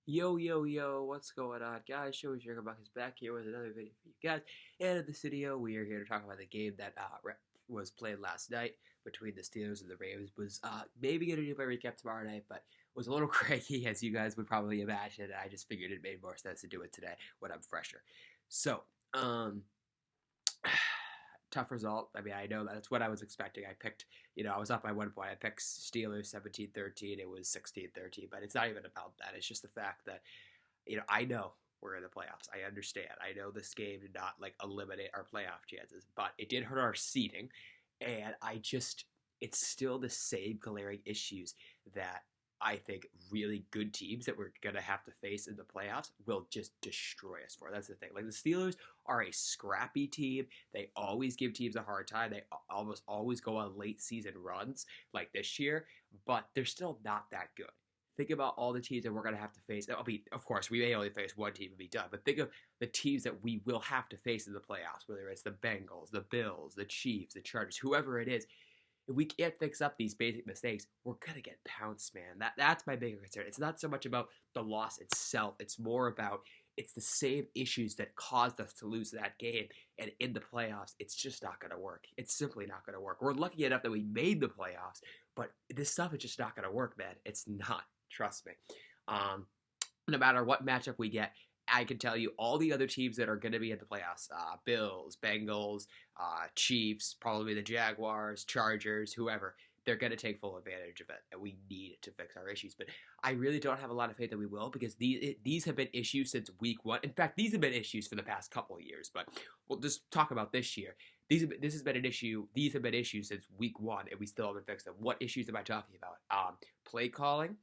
Yo, yo, yo, what's going on, guys? Showy Sugarbuck is back here with another video for you guys. And in this video, we are here to talk about the game that was played last night between the Steelers and the Ravens. Was maybe going to do my recap tomorrow night, but was a little cranky, as you guys would probably imagine. And I just figured it made more sense to do it today when I'm fresher. So, tough result. I mean, I know that's what I was expecting. I picked, I was up by 1 point. I picked Steelers 17-13. It was 16-13, but it's not even about that. It's just the fact that, I know we're in the playoffs. I understand. I know this game did not eliminate our playoff chances, but it did hurt our seeding. And it's still the same glaring issues that I think really good teams that we're going to have to face in the playoffs will just destroy us for. That's the thing. Like, the Steelers are a scrappy team. They always give teams a hard time. They almost always go on late season runs like this year, but they're still not that good. Think about all the teams that we're going to have to face. I mean, of course, we may only face one team and be done, but think of the teams that we will have to face in the playoffs, whether it's the Bengals, the Bills, the Chiefs, the Chargers, whoever it is. If we can't fix up these basic mistakes, we're gonna get pounced, man. That's my bigger concern. It's not so much about the loss itself. It's more about it's the same issues that caused us to lose that game. And in the playoffs, it's just not gonna work. It's simply not gonna work. We're lucky enough that we made the playoffs, but this stuff is just not gonna work, man. It's not. Trust me. No matter what matchup we get, I can tell you all the other teams that are going to be in the playoffs, Bills, Bengals, Chiefs, probably the Jaguars, Chargers, whoever, they're going to take full advantage of it, and we need to fix our issues. But I really don't have a lot of faith that we will, because these have been issues since week one. In fact, these have been issues for the past couple of years, but we'll just talk about this year. This has been an issue. These have been issues since week one, and we still haven't fixed them. What issues am I talking about? Play calling.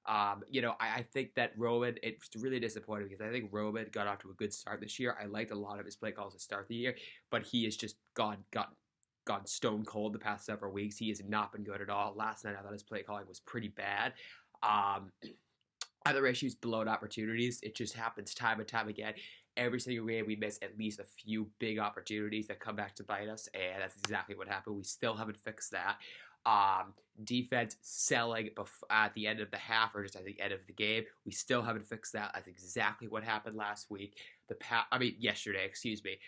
I think that Roman, it's really disappointing because I think Roman got off to a good start this year. I liked a lot of his play calls to start the year, but he has just gone stone cold the past several weeks. He has not been good at all. Last night, I thought his play calling was pretty bad. Other issues, blown opportunities. It just happens time and time again. Every single game, we miss at least a few big opportunities that come back to bite us, and that's exactly what happened. We still haven't fixed that. Defense selling at the end of the half or just at the end of the game. We still haven't fixed that. That's exactly what happened last week. Yesterday, excuse me.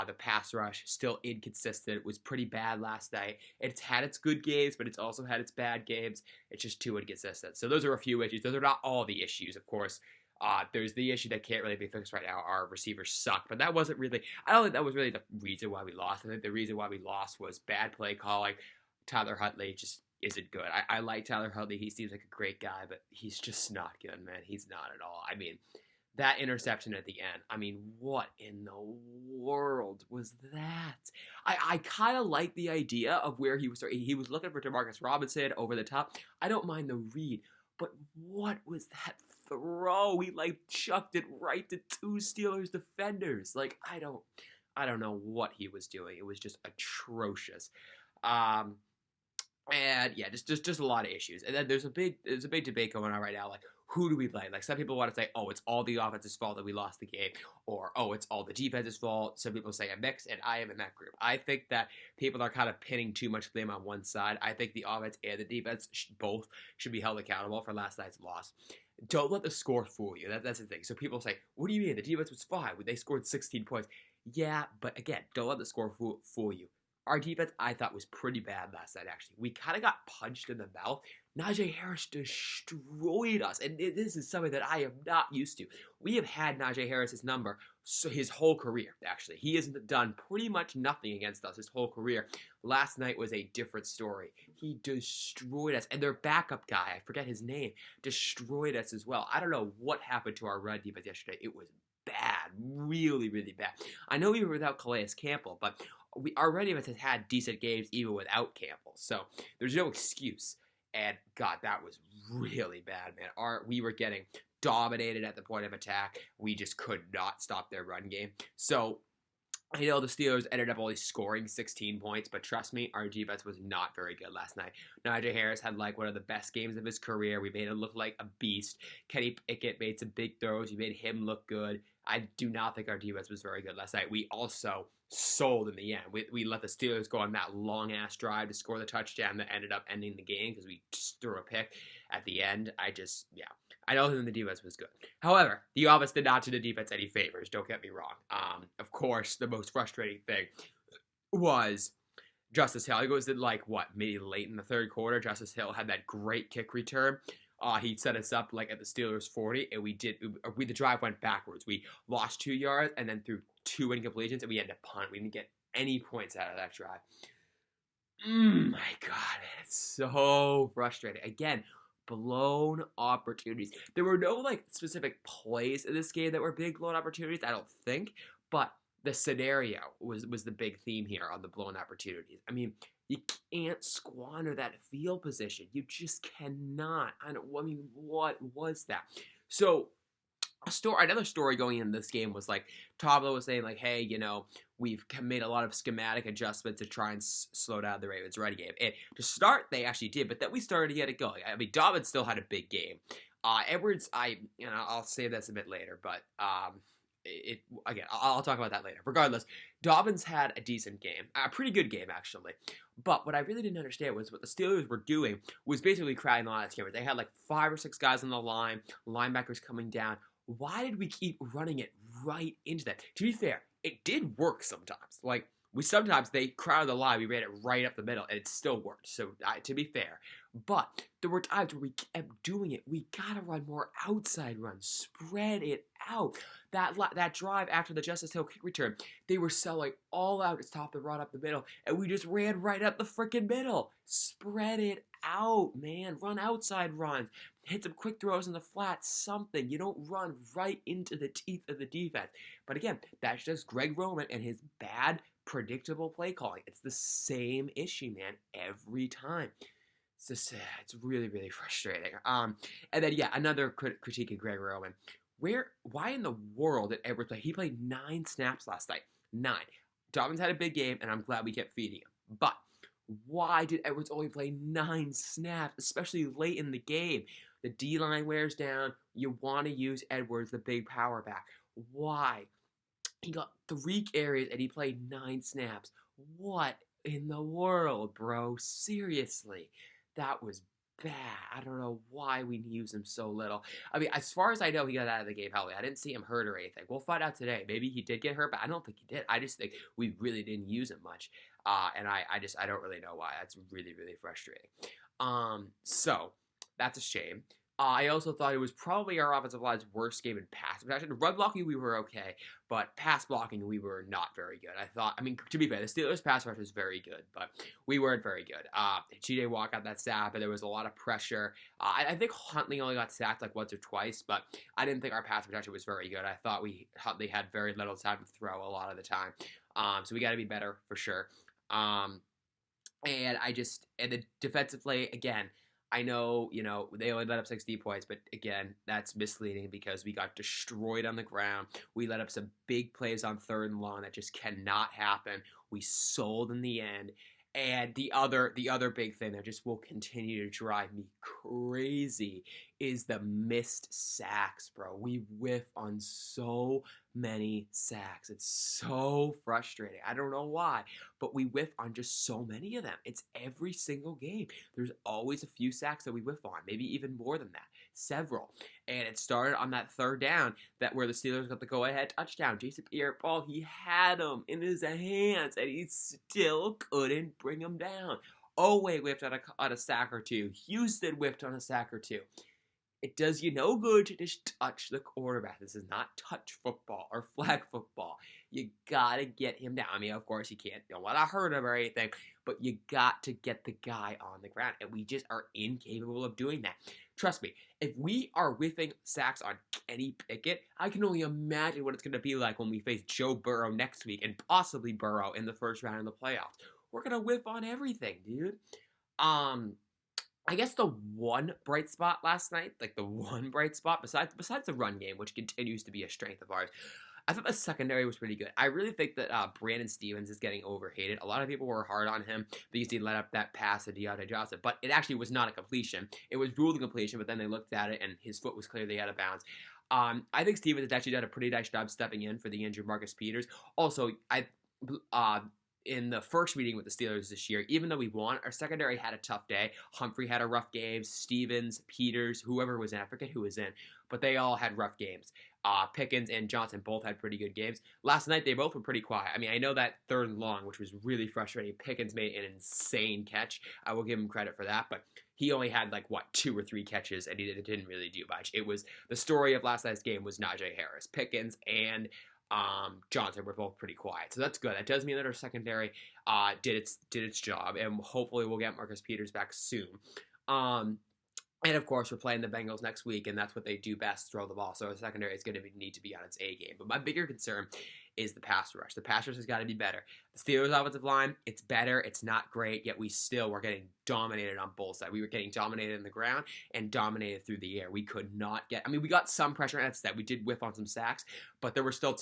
The pass rush still inconsistent. It was pretty bad last night. It's had its good games, but it's also had its bad games. It's just too inconsistent. So those are a few issues. Those are not all the issues, of course. There's the issue that can't really be fixed right now. Our receivers suck, but that wasn't really. I don't think that was really the reason why we lost. I think the reason why we lost was bad play calling. Tyler Huntley just isn't good. I like Tyler Huntley. He seems like a great guy, but he's just not good, man. He's not at all. I mean, that interception at the end. I mean, what in the world was that? I kind of like the idea of where he was. He was looking for Demarcus Robinson over the top. I don't mind the read, but what was that throw? He chucked it right to two Steelers defenders. I don't know what he was doing. It was just atrocious. And yeah, just a lot of issues. And then there's a big debate going on right now. Who do we play? Some people want to say, oh, it's all the offense's fault that we lost the game, or oh, it's all the defense's fault. Some people say a mix, and I am in that group. I think that people are kind of pinning too much blame on one side. I think the offense and the defense both should be held accountable for last night's loss. Don't let the score fool you. That's the thing. So people say, what do you mean? The defense was fine when they scored 16 points. Yeah, but again, don't let the score fool you. Our defense, I thought, was pretty bad last night, actually. We kind of got punched in the mouth. Najee Harris destroyed us, and this is something that I am not used to. We have had Najee Harris's number his whole career, actually. He has done pretty much nothing against us his whole career. Last night was a different story. He destroyed us, and their backup guy, I forget his name, destroyed us as well. I don't know what happened to our run defense yesterday. It was bad, really, really bad. I know we were without Calais Campbell, but our run defense has had decent games even without Campbell, so there's no excuse. And God, that was really bad, man. We were getting dominated at the point of attack. We just could not stop their run game. So I know the Steelers ended up only scoring 16 points, but trust me, our defense was not very good last night. Najee Harris had one of the best games of his career. We made him look like a beast. Kenny Pickett made some big throws. We made him look good. I do not think our defense was very good last night. We also sold in the end. We let the Steelers go on that long-ass drive to score the touchdown that ended up ending the game because we just threw a pick at the end. I I know that the defense was good. However, the offense did not do the defense any favors. Don't get me wrong. Of course, the most frustrating thing was Justice Hill. It was in maybe late in the third quarter. Justice Hill had that great kick return. He set us up at the Steelers 40, and the drive went backwards. We lost 2 yards and then threw 2 incompletions, and we had to punt. We didn't get any points out of that drive. My God, it's so frustrating. Again, blown opportunities. There were no specific plays in this game that were big blown opportunities, I don't think, but the scenario was the big theme here on the blown opportunities. I mean, you can't squander that field position. You just cannot. What was that? So, another story going into this game was Tablo was saying hey, we've made a lot of schematic adjustments to try and slow down the Ravens' running game. And to start, they actually did, but then we started to get it going. I mean, Dobbins still had a big game. Edwards, I'll say this a bit later, but I'll talk about that later. Regardless, Dobbins had a decent game, a pretty good game actually. But what I really didn't understand was what the Steelers were doing was basically crowding the line of cameras. They had 5 or 6 guys on the line, linebackers coming down. Why did we keep running it right into that? To be fair, it did work sometimes. Sometimes they crowded the line, we ran it right up the middle, and it still worked. So, to be fair. But there were times where we kept doing it. We gotta run more outside runs. Spread it out. That drive after the Justice Hill kick return, they were selling all out to stop the run up the middle, and we just ran right up the freaking middle. Spread it out, man. Run outside runs. Hit some quick throws in the flat, something. You don't run right into the teeth of the defense. But again, that's just Greg Roman and his bad, predictable play calling. It's the same issue, man, every time. It's really, really frustrating. And then, another critique of Greg Roman. Why in the world did Edwards play? He played 9 snaps last night. 9. Dobbins had a big game, and I'm glad we kept feeding him. But why did Edwards only play 9 snaps, especially late in the game? The D-line wears down. You want to use Edwards, the big power back. Why? He got 3 carries, and he played 9 snaps. What in the world, bro? Seriously. That was bad. I don't know why we use him so little. I mean, as far as I know, he got out of the game healthy. I didn't see him hurt or anything. We'll find out today. Maybe he did get hurt, but I don't think he did. I just think we really didn't use him much. And I don't really know why. That's really, really frustrating. So that's a shame. I also thought it was probably our offensive line's worst game in pass protection. Run blocking, we were okay, but pass blocking, we were not very good. To be fair, the Steelers' pass rush was very good, but we weren't very good. G.J. Watt got that sack, but there was a lot of pressure. I think Huntley only got sacked once or twice, but I didn't think our pass protection was very good. I thought Huntley had very little time to throw a lot of the time. So we got to be better for sure. And the defensive play, again, I know, they only let up 60 points, but again, that's misleading because we got destroyed on the ground. We let up some big plays on 3rd and long that just cannot happen. We sold in the end. And the other big thing that just will continue to drive me crazy is the missed sacks, bro. We whiff on so many sacks. It's so frustrating. I don't know why, but we whiff on just so many of them. It's every single game. There's always a few sacks that we whiff on, maybe even more than that. Several. And it started on that 3rd down where the Steelers got the go-ahead touchdown. Jason Pierre-Paul, he had him in his hands, and he still couldn't bring him down. Oweh whiffed on a sack or 2. Houston whiffed on a sack or 2. It does you no good to just touch the quarterback. This is not touch football or flag football. You gotta get him down. I mean, of course, don't want to hurt him or anything, but you got to get the guy on the ground, and we just are incapable of doing that. Trust me, if we are whiffing sacks on Kenny Pickett, I can only imagine what it's going to be like when we face Joe Burrow next week and possibly Burrow in the first round of the playoffs. We're going to whiff on everything, dude. I guess the one bright spot last night, besides the run game, which continues to be a strength of ours, I thought the secondary was pretty good. I really think that Brandon Stephens is getting overhated. A lot of people were hard on him because he let up that pass to Deontay Johnson, but it actually was not a completion. It was ruled a completion, but then they looked at it, and his foot was clearly out of bounds. I think Stephens has actually done a pretty nice job stepping in for the injured Marcus Peters. Also, in the first meeting with the Steelers this year, even though we won, our secondary had a tough day. Humphrey had a rough game. Stevens, Peters, whoever was in, I forget who was in, but they all had rough games. Pickens and Johnson both had pretty good games. Last night, they both were pretty quiet. I mean, I know that third and long, which was really frustrating. Pickens made an insane catch. I will give him credit for that, but he only had 2 or 3 catches, and he didn't really do much. It was the story of last night's game was Najee Harris. Pickens and Johnson were both pretty quiet, so that's good. That does mean that our secondary did its job, and hopefully we'll get Marcus Peters back soon. And of course, we're playing the Bengals next week, and that's what they do best, throw the ball. So our secondary is going to need to be on its A game. But my bigger concern is the pass rush. The pass rush has got to be better. The Steelers' offensive line, it's better. It's not great, yet we were getting dominated on both sides. We were getting dominated in the ground and dominated through the air. We could not get. I mean, we got some pressure at that. We did whiff on some sacks, but there were still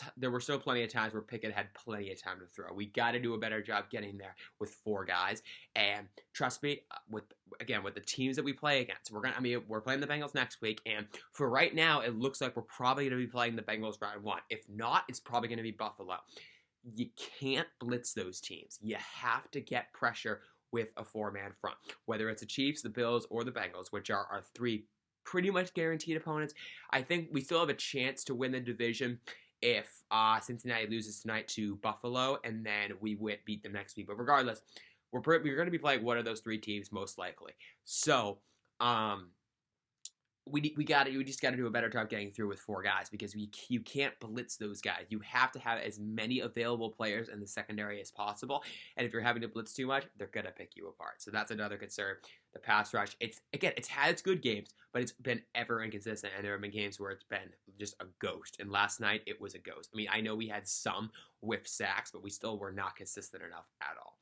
plenty of times where Pickett had plenty of time to throw. We got to do a better job getting there with 4 guys. And trust me, with the teams that we play against, we're playing the Bengals next week, and for right now, it looks like we're probably going to be playing the Bengals round 1. If not, it's probably going to be Buffalo. You can't blitz those teams. You have to get pressure with a 4-man front, whether it's the Chiefs, the Bills, or the Bengals, which are our 3 pretty much guaranteed opponents. I think we still have a chance to win the division if Cincinnati loses tonight to Buffalo, and then we beat them next week. But regardless, we're going to be playing one of those 3 teams most likely. So, we just got to do a better job getting through with 4 guys, because you can't blitz those guys. You have to have as many available players in the secondary as possible, and if you're having to blitz too much, they're gonna pick you apart. So that's another concern. The pass rush, it's had its good games, but it's been ever inconsistent, and there have been games where it's been just a ghost. And last night it was a ghost. I mean, I know we had some whiff sacks, but we still were not consistent enough at all.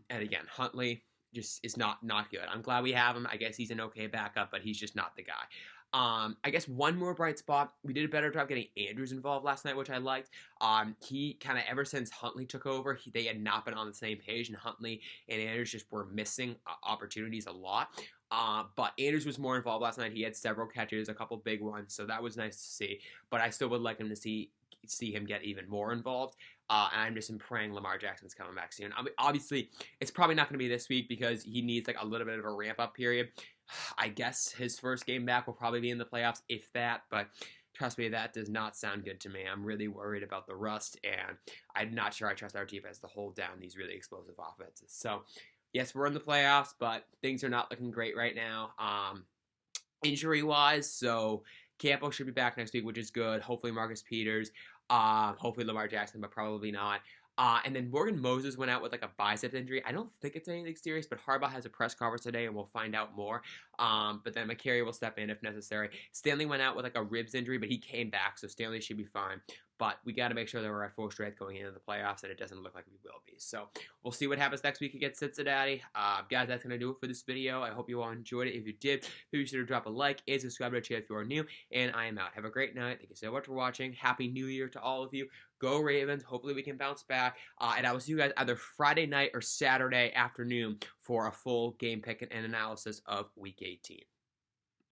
And again, Huntley just is not good. I'm glad we have him. I guess he's an okay backup, but he's just not the guy. I guess one more bright spot, we did a better job getting Andrews involved last night, which I liked. He kind of, ever since Huntley took over, they had not been on the same page, and Huntley and Andrews just were missing opportunities a lot. But Andrews was more involved last night. He had several catches, a couple big ones, so that was nice to see. But I still would like him to see him get even more involved. And I'm just praying Lamar Jackson's coming back soon. I mean, obviously, it's probably not going to be this week because he needs a little bit of a ramp-up period. I guess his first game back will probably be in the playoffs, if that. But trust me, that does not sound good to me. I'm really worried about the rust, and I'm not sure I trust our defense to hold down these really explosive offenses. So, yes, we're in the playoffs, but things are not looking great right now, injury-wise. So Campo should be back next week, which is good. Hopefully Marcus Peters. Hopefully Lamar Jackson, but probably not. And then Morgan Moses went out with a bicep injury. I don't think it's anything serious, but Harbaugh has a press conference today, and we'll find out more. But then McCary will step in if necessary. Stanley went out with a ribs injury, but he came back, so Stanley should be fine. But we got to make sure that we're at full strength going into the playoffs, and it doesn't look like we will be. So we'll see what happens next week against Cincinnati. Guys, that's going to do it for this video. I hope you all enjoyed it. If you did, be sure to drop a like and subscribe to the channel if you are new. And I am out. Have a great night. Thank you so much for watching. Happy New Year to all of you. Go Ravens. Hopefully we can bounce back. And I will see you guys either Friday night or Saturday afternoon for a full game pick and analysis of Week 18.